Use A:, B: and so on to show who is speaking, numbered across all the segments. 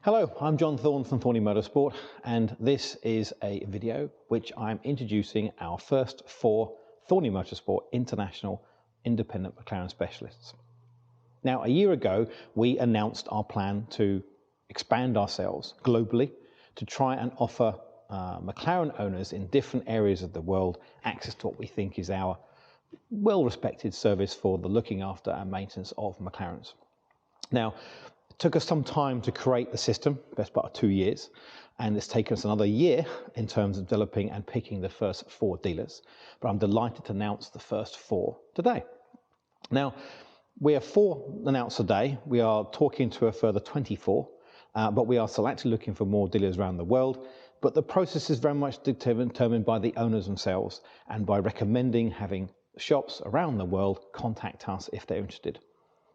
A: Hello, I'm John Thorne from Thorney Motorsport, and this is a video which I'm introducing our first 4 Thorney Motorsport International Independent McLaren Specialists. Now, a year ago, we announced our plan to expand ourselves globally to try and offer McLaren owners in different areas of the world access to what we think is our well-respected service for the looking after and maintenance of McLarens. Now, it took us some time to create the system, best part of 2 years, and it's taken us another year in terms of developing and picking the first 4 dealers. But I'm delighted to announce the first 4 today. Now, we have 4 announced today. We are talking to a further 24, but we are still actually looking for more dealers around the world. But the process is very much determined by the owners themselves and by recommending having shops around the world contact us if they're interested.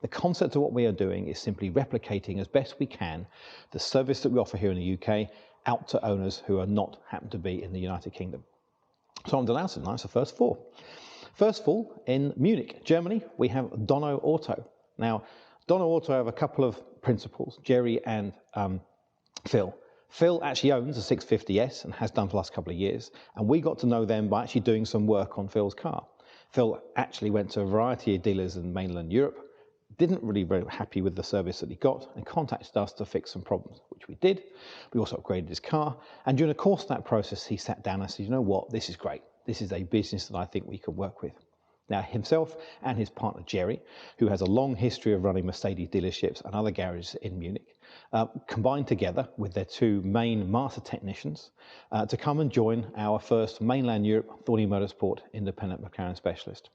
A: The concept of what we are doing is simply replicating as best we can the service that we offer here in the UK out to owners who are not happen to be in the United Kingdom. So I'm delighted to announce the first 4. First of all, in Munich, Germany, we have Donna Auto. Now, Donna Auto have a couple of principals, Jerry and Phil. Phil actually owns a 650S and has done for the last couple of years, and we got to know them by actually doing some work on Phil's car. Phil actually went to a variety of dealers in mainland Europe, didn't really very happy with the service that he got and contacted us to fix some problems, which we did. We also upgraded his car, and during the course of that process he sat down and said, you know what, this is great. This is a business that I think we can work with. Now, himself and his partner Jerry, who has a long history of running Mercedes dealerships and other garages in Munich, combined together with their 2 main master technicians to come and join our first mainland Europe Thorney Motorsport independent McLaren specialist.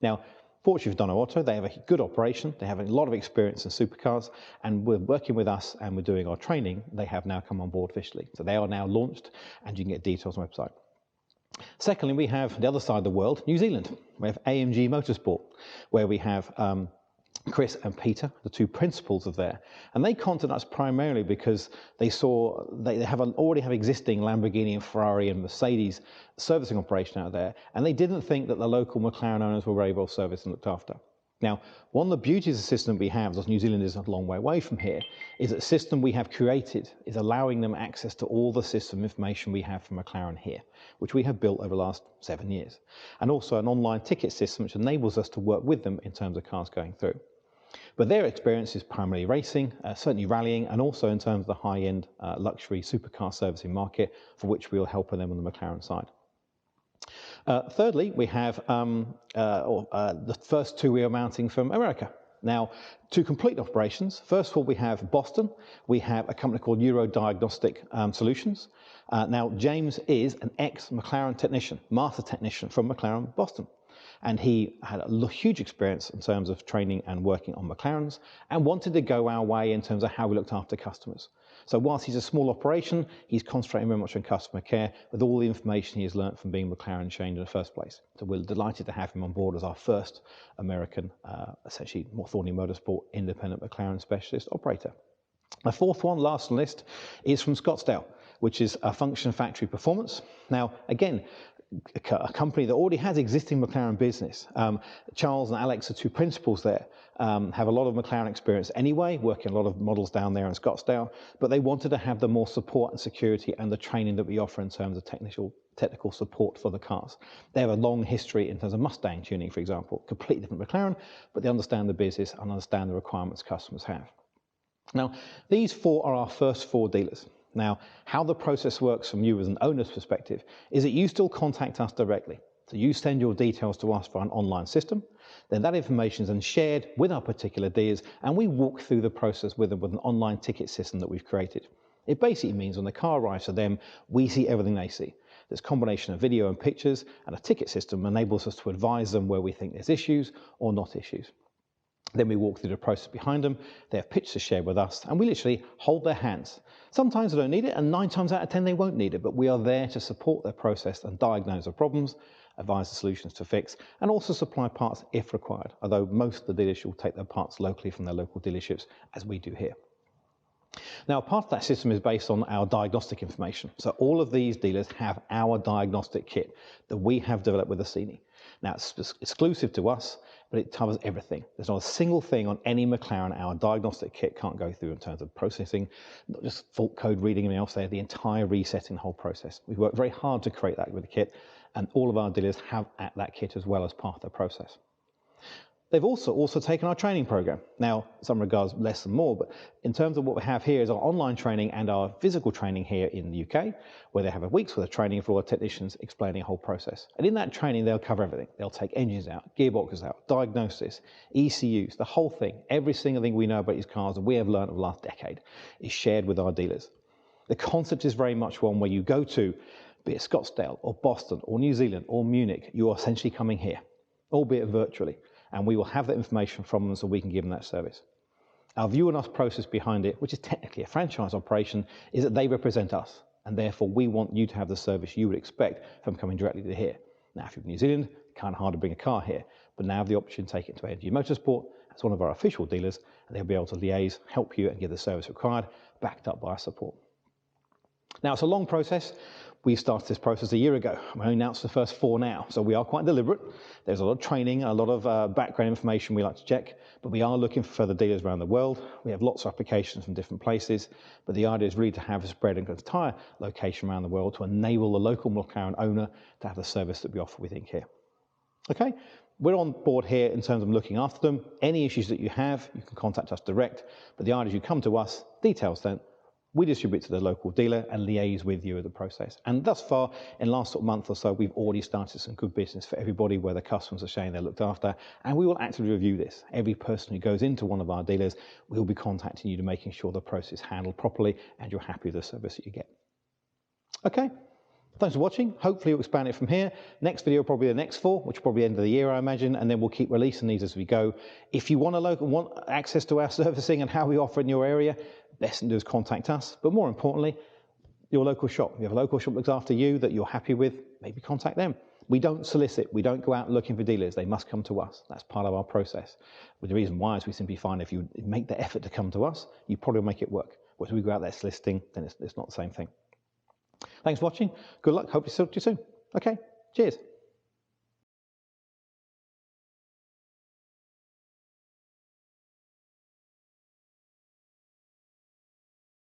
A: Now, fortunately for Donna Auto, they have a good operation, they have a lot of experience in supercars, and we're working with us and we're doing our training. They have now come on board officially. So they are now launched, and you can get details on the website. Secondly, we have the other side of the world, New Zealand. We have Amg Motorsport, where we have Chris and Peter, the 2 principals of there, and they contacted us primarily because they saw they already have existing Lamborghini and Ferrari and Mercedes servicing operation out there, and they didn't think that the local McLaren owners were very well serviced and looked after. Now, one of the beauties of the system we have, as New Zealand is a long way away from here, is that the system we have created is allowing them access to all the system information we have from McLaren here, which we have built over the last 7 years, and also an online ticket system which enables us to work with them in terms of cars going through. But their experience is primarily racing, certainly rallying, and also in terms of the high-end luxury supercar servicing market, for which we will help them on the McLaren side. Thirdly, we have the first 2 we are mounting from America. Now, 2 complete operations. First of all, we have Boston. We have a company called Diagnostic Solutions. Now, James is an ex-McLaren technician, master technician from McLaren Boston. And he had a huge experience in terms of training and working on McLarens, and wanted to go our way in terms of how we looked after customers. So whilst he's a small operation, he's concentrating very much on customer care with all the information he has learned from being McLaren trained in the first place. So we're delighted to have him on board as our first American, essentially Thorney Motorsport independent McLaren specialist operator. My 4th one, last on the list, is from Scottsdale, which is a Function Factory Performance. Now, again, a company that already has existing McLaren business. Charles and Alex, the 2 principals there, have a lot of McLaren experience anyway, working a lot of models down there in Scottsdale, but they wanted to have the more support and security and the training that we offer in terms of technical support for the cars. They have a long history in terms of Mustang tuning, for example, completely different McLaren, but they understand the business and understand the requirements customers have. Now, these 4 are our first 4 dealers. Now, how the process works from you as an owner's perspective is that you still contact us directly. So you send your details to us via an online system, then that information is then shared with our particular dealers, and we walk through the process with them with an online ticket system that we've created. It basically means when the car arrives to them, we see everything they see. This combination of video and pictures and a ticket system enables us to advise them where we think there's issues or not issues. Then we walk through the process behind them, they have pictures to share with us, and we literally hold their hands. Sometimes they don't need it, and 9 times out of 10 they won't need it, but we are there to support their process and diagnose the problems, advise the solutions to fix, and also supply parts if required, although most of the dealers will take their parts locally from their local dealerships, as we do here. Now, part of that system is based on our diagnostic information. So all of these dealers have our diagnostic kit that we have developed with Assini. Now, it's exclusive to us, but it covers everything. There's not a single thing on any McLaren our diagnostic kit can't go through in terms of processing, not just fault code reading and else there, the entire resetting the whole process. We've worked very hard to create that with the kit, and all of our dealers have that kit as well as part of the process. They've also taken our training program. Now, in some regards less and more, but in terms of what we have here is our online training and our physical training here in the UK, where they have a week's worth of training for all the technicians explaining the whole process. And in that training, they'll cover everything. They'll take engines out, gearboxes out, diagnosis, ECUs, the whole thing. Every single thing we know about these cars that we have learned over the last decade is shared with our dealers. The concept is very much one where you go to, be it Scottsdale or Boston or New Zealand or Munich, you are essentially coming here, albeit virtually. And we will have that information from them so we can give them that service. Our view and us process behind it, which is technically a franchise operation, is that they represent us, and therefore we want you to have the service you would expect from coming directly to here. Now, if you're in New Zealand, kind of hard to bring a car here, but now have the option to take it to Amg Motorsport as one of our official dealers, and they'll be able to liaise, help you, and give the service required, backed up by our support. Now, it's a long process. We started this process a year ago. We only announced the first 4 now, so we are quite deliberate. There's a lot of training, a lot of background information we like to check, but we are looking for further dealers around the world. We have lots of applications from different places, but the idea is really to have a spread in an entire location around the world to enable the local McLaren owner to have the service that we offer, we think, here. Okay, we're on board here in terms of looking after them. Any issues that you have, you can contact us direct, but the idea is you come to us, details then, we distribute to the local dealer and liaise with you in the process. And thus far, in the last month or so, we've already started some good business for everybody where the customers are saying they're looked after. And we will actively review this. Every person who goes into one of our dealers, we'll be contacting you to making sure the process is handled properly and you're happy with the service that you get. Okay, thanks for watching. Hopefully we'll expand it from here. Next video, probably the next 4, which will probably end of the year, I imagine, and then we'll keep releasing these as we go. If you want access to our servicing and how we offer in your area, best thing to do is contact us, but more importantly, your local shop. If you have a local shop that looks after you that you're happy with, maybe contact them. We don't solicit, we don't go out looking for dealers, they must come to us. That's part of our process. But the reason why is we simply find if you make the effort to come to us, you probably make it work. Whereas we go out there soliciting, then it's not the same thing. Thanks for watching, good luck, hope to see you soon. Okay, cheers.